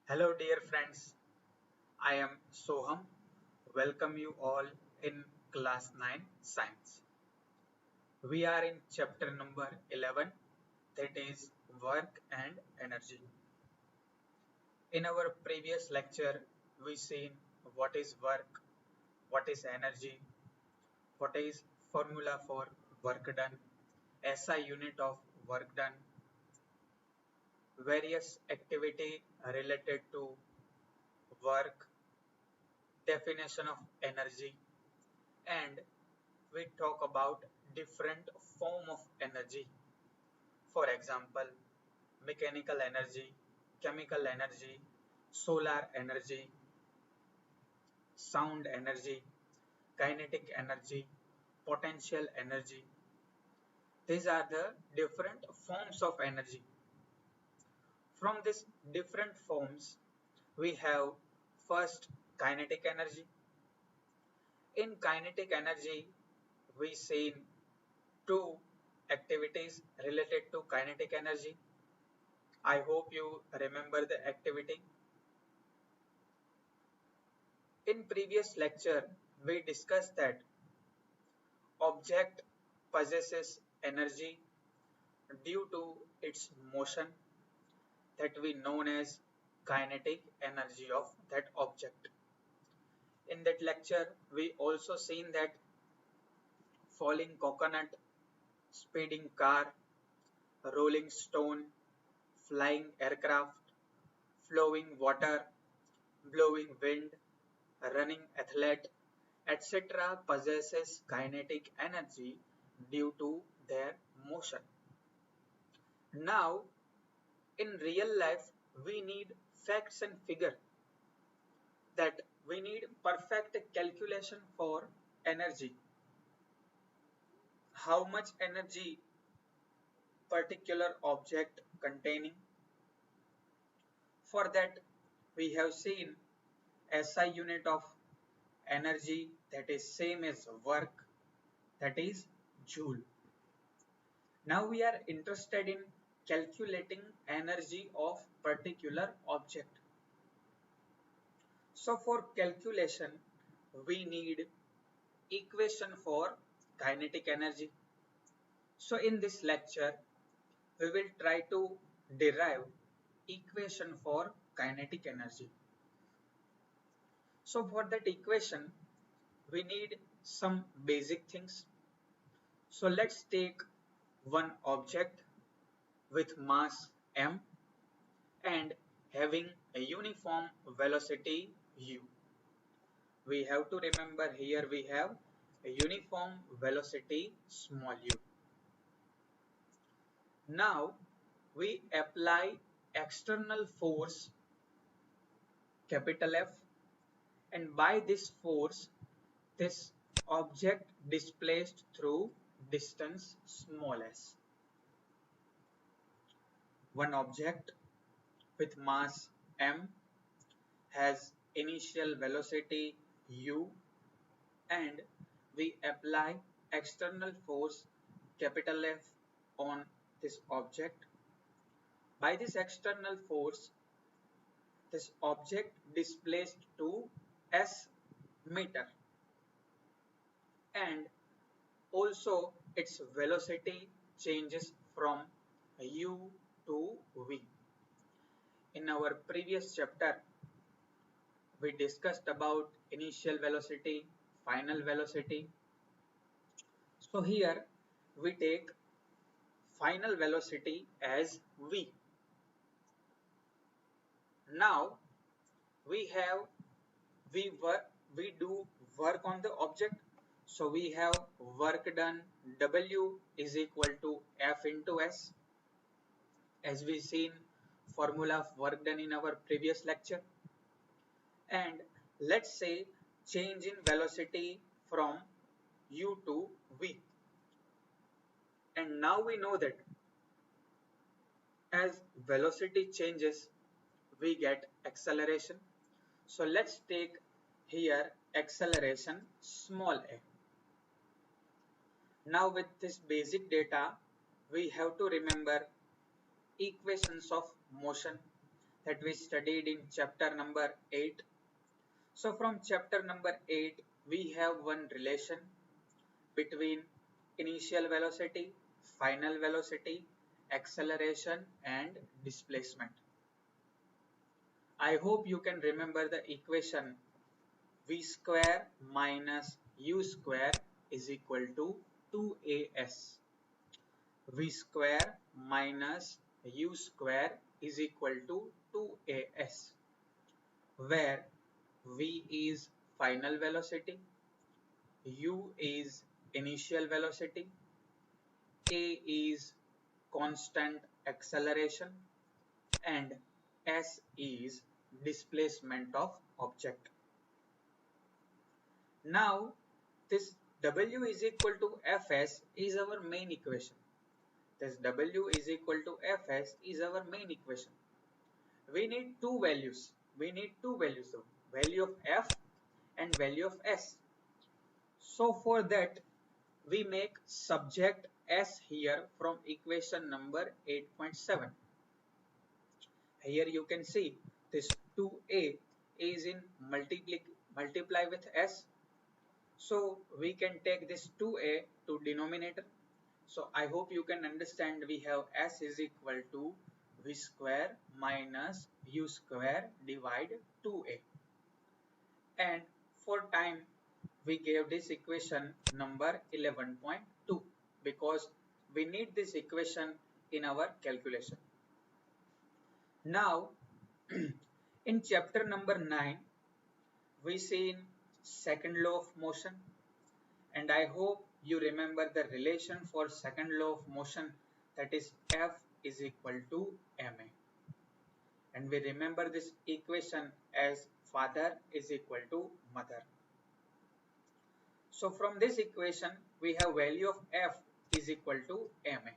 Hello, dear friends. I am Soham. Welcome you all in class 9 science. We are in chapter number 11, that is work and energy. In our previous lecture, we seen what is work, what is energy, what is formula for work done, SI unit of work done, various activity related to work, definition of energy, and we talk about different form of energy. For example, mechanical energy, chemical energy, solar energy, sound energy, kinetic energy, potential energy. These are the different forms of energy. From these different forms, we have first kinetic energy. In kinetic energy, we see two activities related to kinetic energy. I hope you remember the activity. In previous lecture, we discussed that object possesses energy due to its motion that we known as kinetic energy of that object. In that lecture, we also seen that falling coconut, speeding car, rolling stone, flying aircraft, flowing water, blowing wind, running athlete, etc. possesses kinetic energy due to their motion. Now, in real life, we need facts and figure that we need perfect calculation for energy. How much energy particular object containing. For that, we have seen SI unit of energy that is same as work, that is joule. Now we are interested in calculating energy of particular object. So for calculation, we need equation for kinetic energy. So in this lecture, we will try to derive equation for kinetic energy. So for that equation, we need some basic things. So let's take one object with mass m and having a uniform velocity u. We have to remember here we have a uniform velocity small u. Now we apply external force capital F, and by this force this object displaced through distance small s. One object with mass m has initial velocity u, and we apply external force capital F on this object. By this external force, this object displaced to s meter, and also its velocity changes from u to v. In our previous chapter, we discussed about initial velocity, final velocity. So here we take final velocity as v. Now we have we do work on the object. So we have work done W is equal to F into S, as we seen formula of work done in our previous lecture. And let's say change in velocity from U to V. And now we know that as velocity changes, we get acceleration. So let's take here acceleration small a. Now with this basic data, we have to remember equations of motion. that we studied in chapter number 8. So from chapter number 8, we have one relation between initial velocity, final velocity, acceleration and displacement. I hope you can remember the equation v square minus u square is equal to 2as. V square minus u square is equal to 2as, where v is final velocity, u is initial velocity, a is constant acceleration, and s is displacement of object. Now this w is equal to fs is our main equation. This w is equal to fs is our main equation. We need two values. We need two values, so value of f and value of s. So for that, we make subject s here from equation number 8.7. Here you can see this 2a is in multiply with s. So we can take this 2a to denominator. So I hope you can understand we have s is equal to v square minus u square divide 2a. And for time we gave this equation number 11.2 because we need this equation in our calculation. Now in chapter number 9 we see in second law of motion, and I hope you remember the relation for second law of motion, that is F is equal to ma, and we remember this equation as father is equal to mother. So from this equation we have value of F is equal to ma.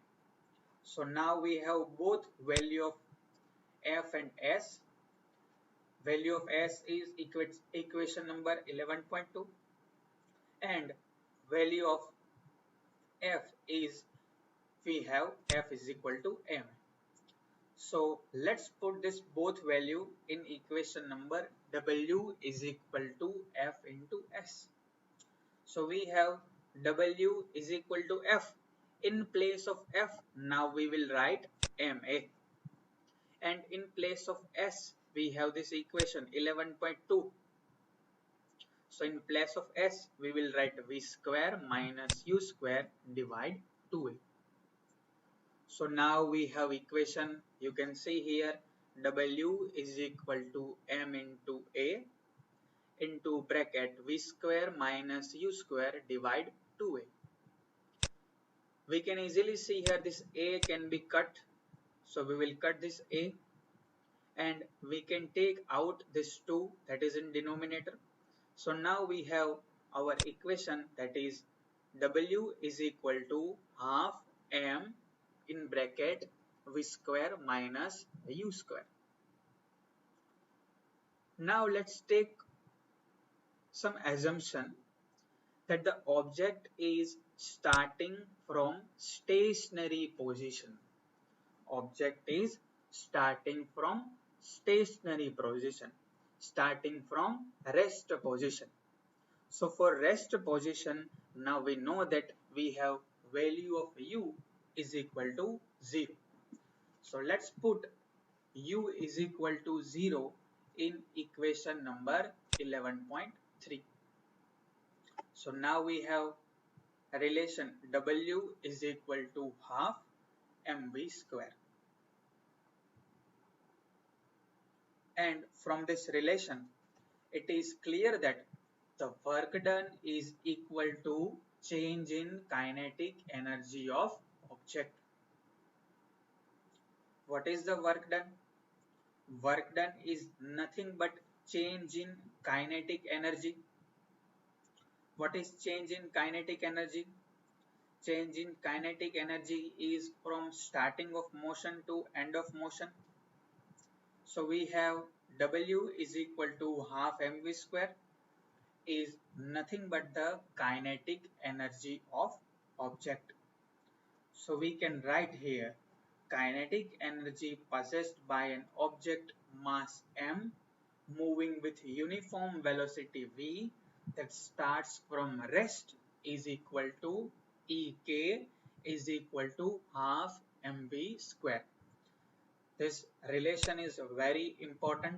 So now we have both value of F and S. Value of S is equation number 11.2 and value of F is, we have F is equal to m. So let's put this both value in equation number W is equal to F into S. So we have W is equal to F. In place of F, now we will write ma. And in place of S, we have this equation 11.2. So in place of S, we will write v square minus u square divide 2a. So now we have equation, you can see here W is equal to m into a into bracket v square minus u square divide 2a. We can easily see here this a can be cut. So we will cut this a and we can take out this 2 that is in denominator. So now we have our equation, that is W is equal to half m in bracket v square minus u square. Now let's take some assumption that the object is starting from stationary position. Object is starting from stationary position, starting from rest position. So for rest position, now we know that we have value of u is equal to 0. So let's put u is equal to 0 in equation number 11.3. So now we have a relation W is equal to half mv square. And from this relation, it is clear that the work done is equal to change in kinetic energy of object. What is the work done? Work done is nothing but change in kinetic energy. What is change in kinetic energy? Change in kinetic energy is from starting of motion to end of motion. So we have W is equal to half mv square is nothing but the kinetic energy of object. So we can write here kinetic energy possessed by an object mass m moving with uniform velocity v that starts from rest is equal to Ek is equal to half mv square. This relation is very important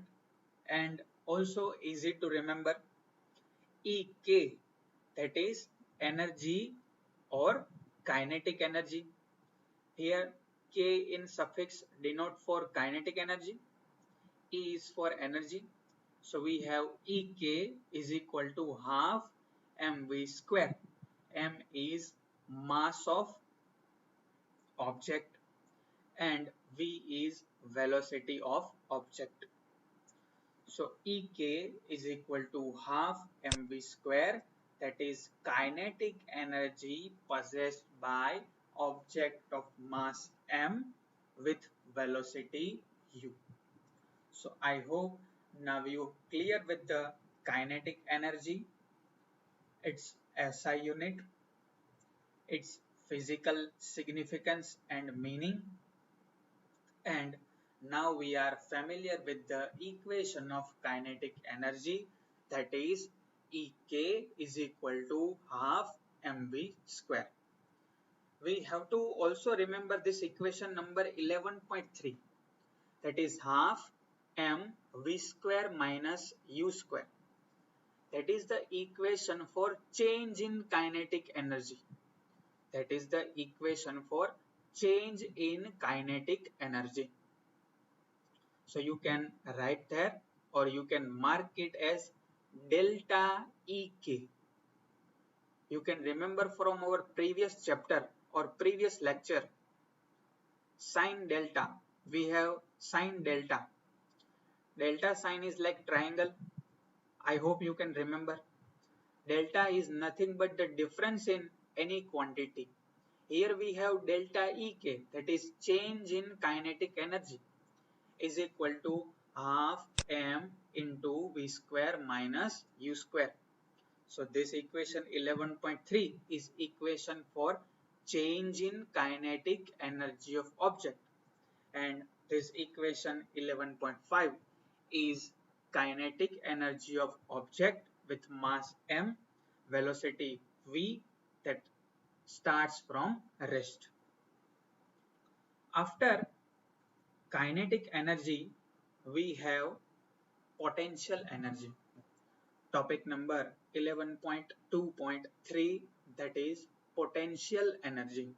and also easy to remember. Ek, that is energy or kinetic energy. Here K in suffix denote for kinetic energy, E is for energy. So we have Ek is equal to half mv square. M is mass of object and v is velocity of object. So Ek is equal to half mv square, that is kinetic energy possessed by object of mass m with velocity u. So I hope now you clear with the kinetic energy, its SI unit, its physical significance and meaning, and now we are familiar with the equation of kinetic energy, that is Ek is equal to half mv square. We have to also remember this equation number 11.3, that is half mv square minus u square. That is the equation for change in kinetic energy. That is the equation for change in kinetic energy. So you can write there or you can mark it as delta Ek. You can remember from our previous chapter or previous lecture, sine delta. We have sine delta. Delta sign is like triangle. I hope you can remember. Delta is nothing but the difference in any quantity. Here we have delta Ek, that is change in kinetic energy, is equal to half m into v square minus u square. So this equation 11.3 is equation for change in kinetic energy of object, and this equation 11.5 is kinetic energy of object with mass m, velocity v that starts from rest. After kinetic energy, we have potential energy. Topic number 11.2.3, that is potential energy.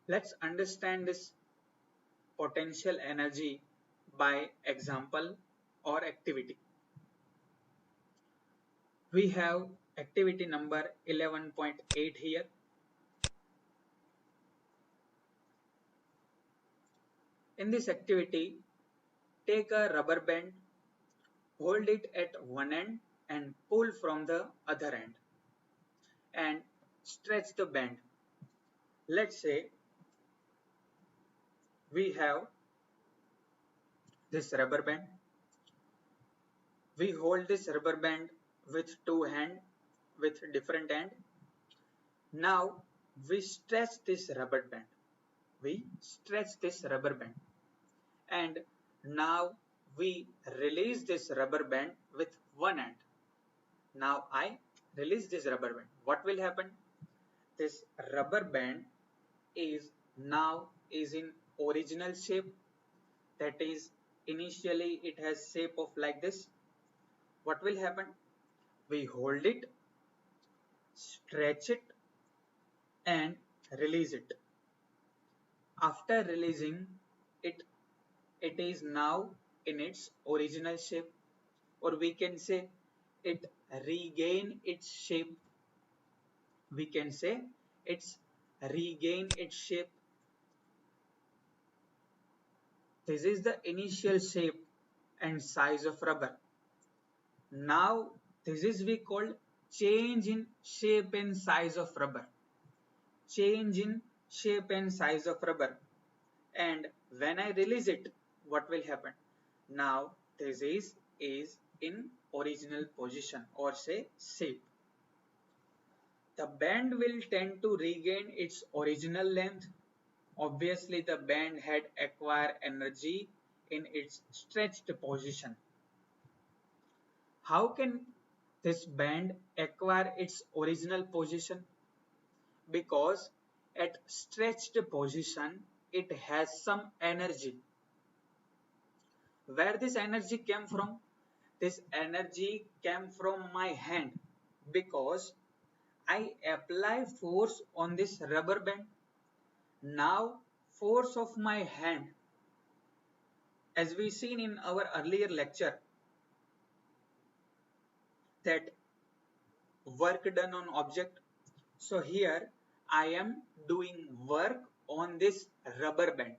Let's understand this potential energy by example or activity. We have activity number 11.8 here. In this activity, take a rubber band, hold it at one end and pull from the other end and stretch the band. Let's say we have this rubber band. We hold this rubber band with two hands with different end. Now we stretch this rubber band. We stretch this rubber band and now we release this rubber band with one end. Now I release this rubber band. What will happen? This rubber band is now in original shape, that is initially it has shape of like this. What will happen? We hold it, stretch it and release it. After releasing it, it is now in its original shape, or we can say it regain its shape. We can say it's regain its shape. This is the initial shape and size of rubber. Now this is we call change in shape and size of rubber. Change in shape and size of rubber. And when I release it, what will happen? Now this is in original position or say shape. The band will tend to regain its original length obviously the band had acquired energy in its stretched position. How can this band acquire its original position? Because at stretched position it has some energy. Where this energy came from? This energy came from my hand because I apply force on this rubber band. Now force of my hand, as we seen in our earlier lecture, that work done on object. So here I am doing work on this rubber band.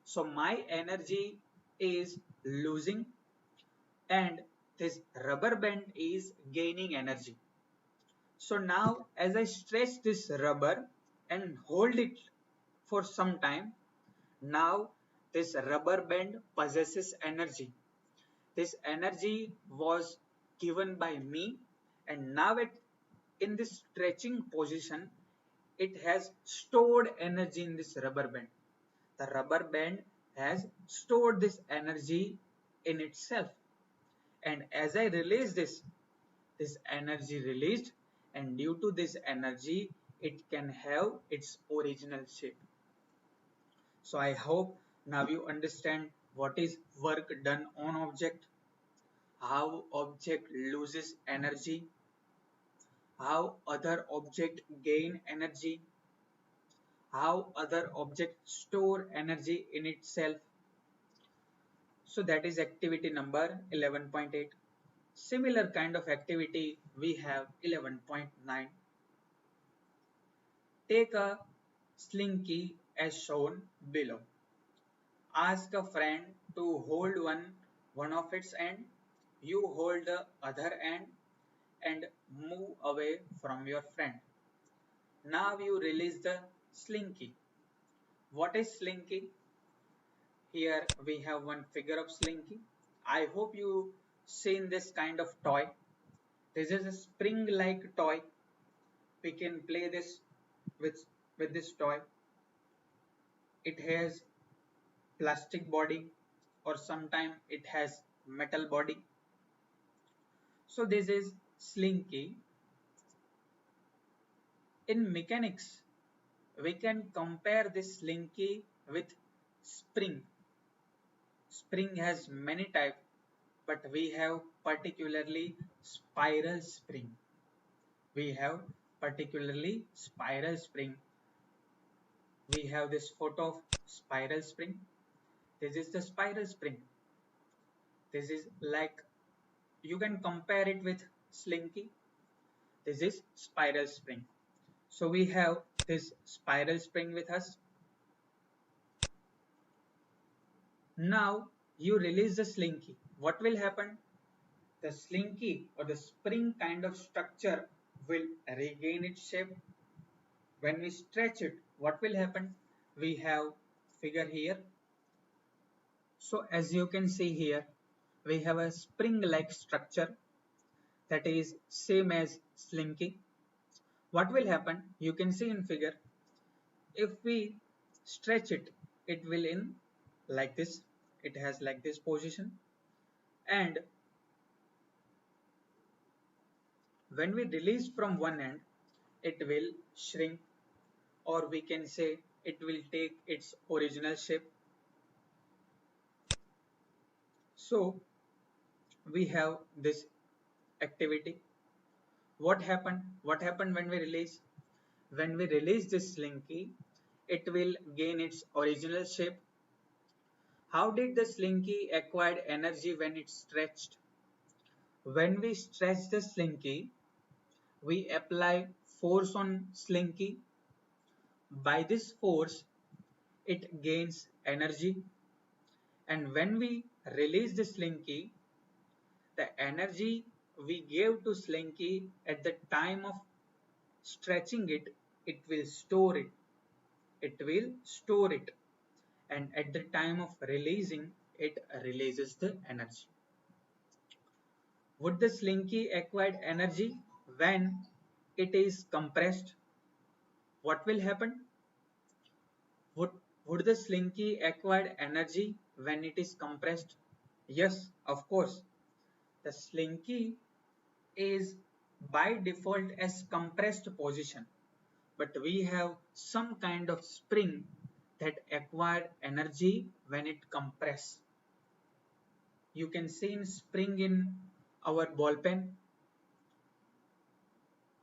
So my energy is losing and this rubber band is gaining energy. So now as I stretch this rubber and hold it for some time, now this rubber band possesses energy. This energy was given by me, and now in this stretching position it has stored energy in this rubber band. The rubber band has stored this energy in itself, and as I release this energy released, and due to this energy it can have its original shape. So I hope now you understand what is work done on object, how object loses energy, how other object gain energy, how other object store energy in itself. So that is activity number 11.8. Similar kind of activity we have 11.9. Take a slinky as shown below. Ask a friend to hold one of its end. You hold the other end and move away from your friend. Now you release the slinky. What is slinky? Here we have one figure of slinky. I hope you seen this kind of toy. This is a spring like toy. We can play this with, with this toy. It has plastic body or sometime it has metal body. So this is slinky. In mechanics, we can compare this slinky with spring. Spring has many types, but we have particularly spiral spring. We have particularly spiral spring. We have this photo of spiral spring. This is the spiral spring. This is like, you can compare it with slinky. This is spiral spring. So we have this spiral spring with us. Now you release the slinky. What will happen? The slinky or the spring kind of structure will regain its shape. When we stretch it, what will happen? We have figure here. So as you can see here, we have a spring like structure that is same as slinky. What will happen? You can see in figure, if we stretch it, it will in like this. It has like this position, and when we release from one end, it will shrink, or we can say it will take its original shape. So we have this activity. What happened? What happened when we release? When we release this slinky, it will gain its original shape. How did the slinky acquired energy when it stretched? When we stretch the slinky, we apply force on slinky. By this force, it gains energy, and when we release the slinky, the energy we gave to slinky at the time of stretching it, it will store it. It will store it, and at the time of releasing, it releases the energy. Would the slinky acquired energy when it is compressed? What will happen? Would Would the slinky acquire energy when it is compressed? Yes, of course. The slinky is by default as compressed position, but we have some kind of spring that acquire energy when it compress. You can see in spring in our ball pen.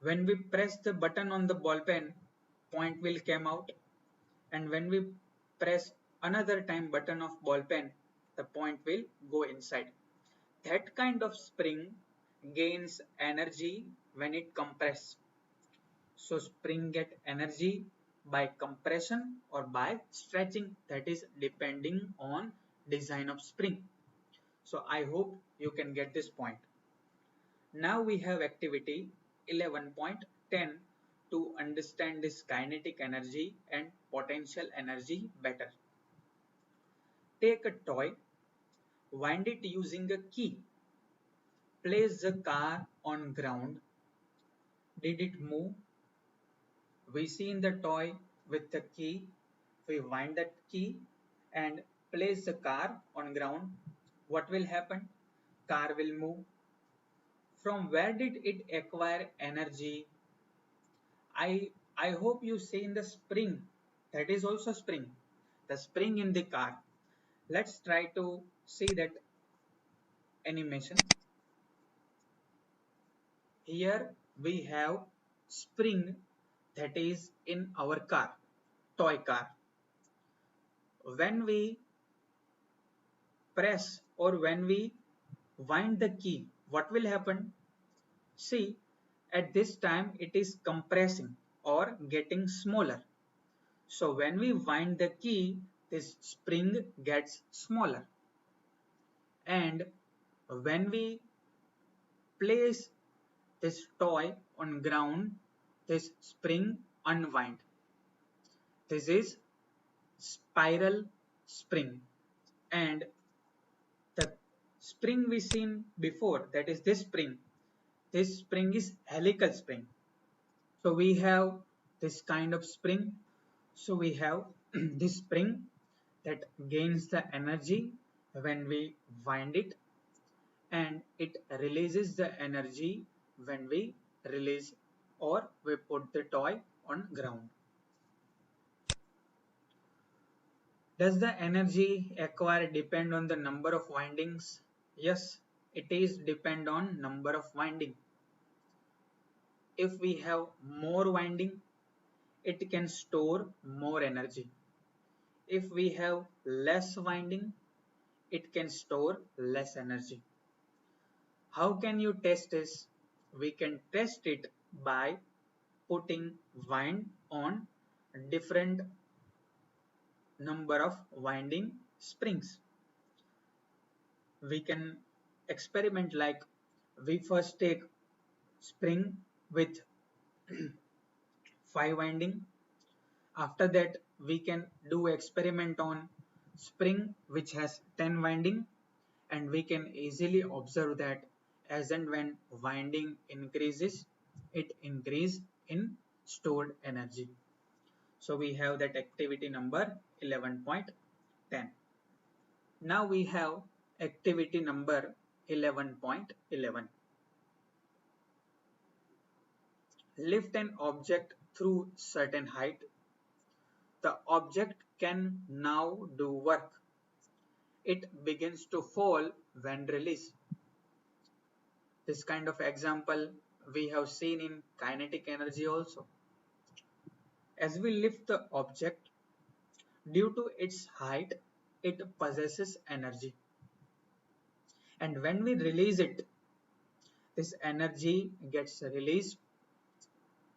When we press the button on the ball pen, point will come out, and when we press another time button of ball pen, the point will go inside. That kind of spring gains energy when it compresses. So spring get energy by compression or by stretching, that is depending on design of spring. So I hope you can get this point. Now we have activity 11.10 to understand this kinetic energy and potential energy better. Take a toy, wind it using a key, place the car on ground. Did it move? We see in the toy with the key, we wind that key and place the car on ground. What will happen? Car will move. From where did it acquire energy? I hope you see in the spring. That is also spring. The spring in the car. Let's try to see that animation. Here we have spring that is in our car, toy car. When we press or when we wind the key, what will happen? See, at this time it is compressing or getting smaller. So when we wind the key, this spring gets smaller. And when we place this toy on ground, this spring unwind. This is spiral spring. And the spring we seen before, that is this spring is helical spring. So we have this kind of spring. So we have this spring that gains the energy when we wind it, and it releases the energy when we release or we put the toy on ground. Does the energy acquired depend on the number of windings? Yes, it is depend on number of winding. If we have more winding, it can store more energy. If we have less winding, it can store less energy. How can you test this? We can test it by putting wind on different number of winding springs. We can experiment like we first take spring with 5 winding. After that we can do experiment on spring which has 10 winding, and we can easily observe that as and when winding increases, it increase in stored energy. So we have that activity number 11.10. Now we have activity number 11.11. Lift an object through certain height. The object can now do work. It begins to fall when released. This kind of example we have seen in kinetic energy also. As we lift the object, due to its height, it possesses energy. And when we release it, this energy gets released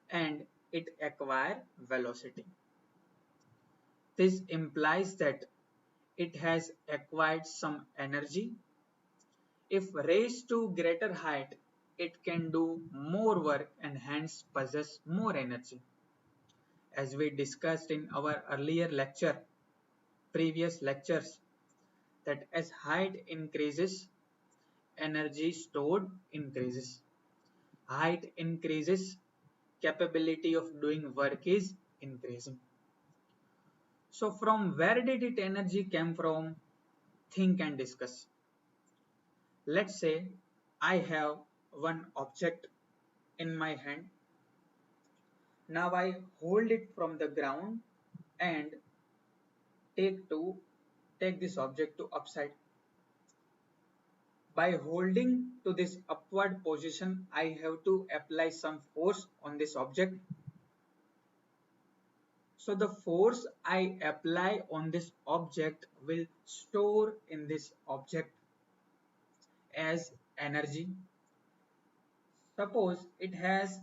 and it acquires velocity. This implies that it has acquired some energy. If raised to greater height, it can do more work and hence possess more energy. As we discussed in our earlier lecture, previous lectures, that as height increases, energy stored increases. Height increases, capability of doing work is increasing. So from where did it energy came from? Think and discuss. Let's say I have one object in my hand. Now I hold it from the ground and take to take this object to upside. By holding to this upward position, I have to apply some force on this object. So the force I apply on this object will store in this object as energy. Suppose it has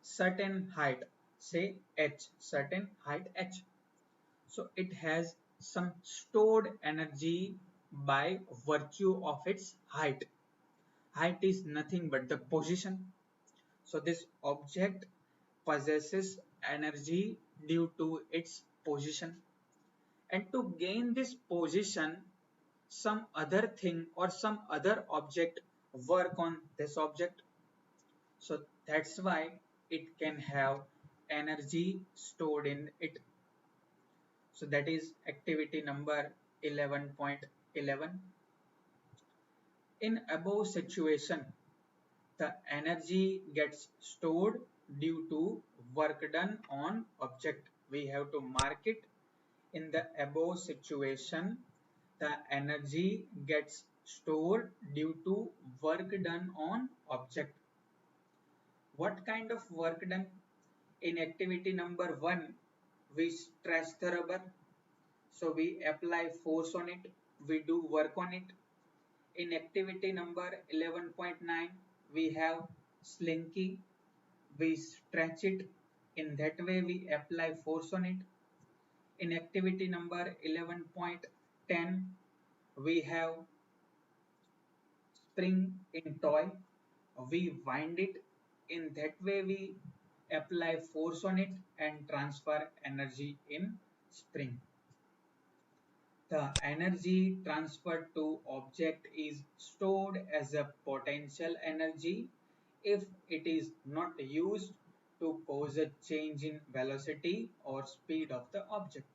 certain height, say h, certain height h. So it has some stored energy by virtue of its height. Height is nothing but the position. So this object possesses energy due to its position. And to gain this position, some other thing or some other object work on this object. So that's why it can have energy stored in it. So that is activity number 11.11. In above situation, the energy gets stored due to work done on object. We have to mark it in the above situation. The energy gets stored due to work done on object. What kind of work done? In activity number 1, we stretch the rubber. So we apply force on it. We do work on it. In activity number 11.9, we have slinky. We stretch it. In that way, we apply force on it. In activity number 11.10, we have spring in toy. We wind it. In that way, we apply force on it and transfer energy in spring. The energy transferred to object is stored as a potential energy if it is not used to cause a change in velocity or speed of the object.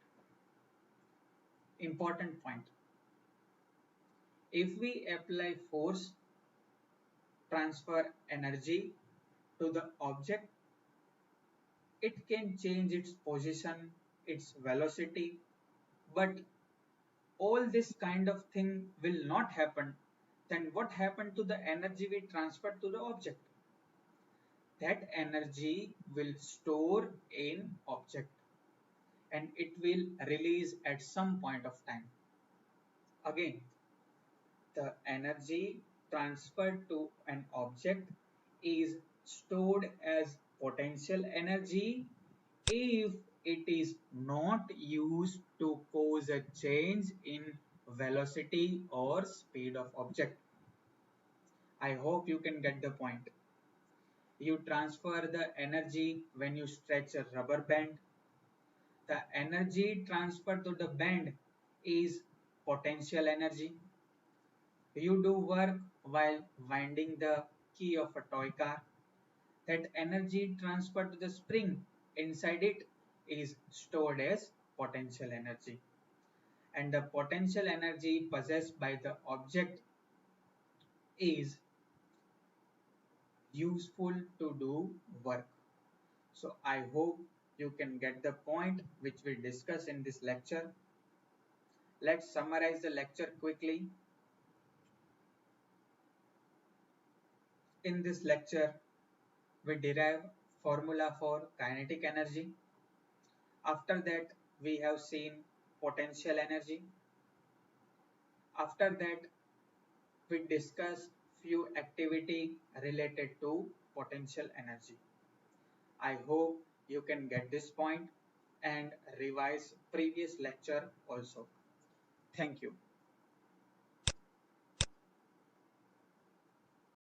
Important point. If we apply force, transfer energy to the object, it can change its position, its velocity, but all this kind of thing will not happen. Then what happened to the energy we transferred to the object? That energy will store in object and it will release at some point of time. Again, the energy transferred to an object is stored as potential energy if it is not used to cause a change in velocity or speed of object. I hope you can get the point. You transfer the energy when you stretch a rubber band. The energy transferred to the band is potential energy. You do work while winding the key of a toy car. That energy transferred to the spring inside it is stored as potential energy. And the potential energy possessed by the object is useful to do work. So I hope you can get the point which we discuss in this lecture. Let's summarize the lecture quickly. In this lecture, we derive formula for kinetic energy. After that, we have seen potential energy. After that, we discuss few activity related to potential energy. I hope you can get this point and revise previous lecture also. Thank you.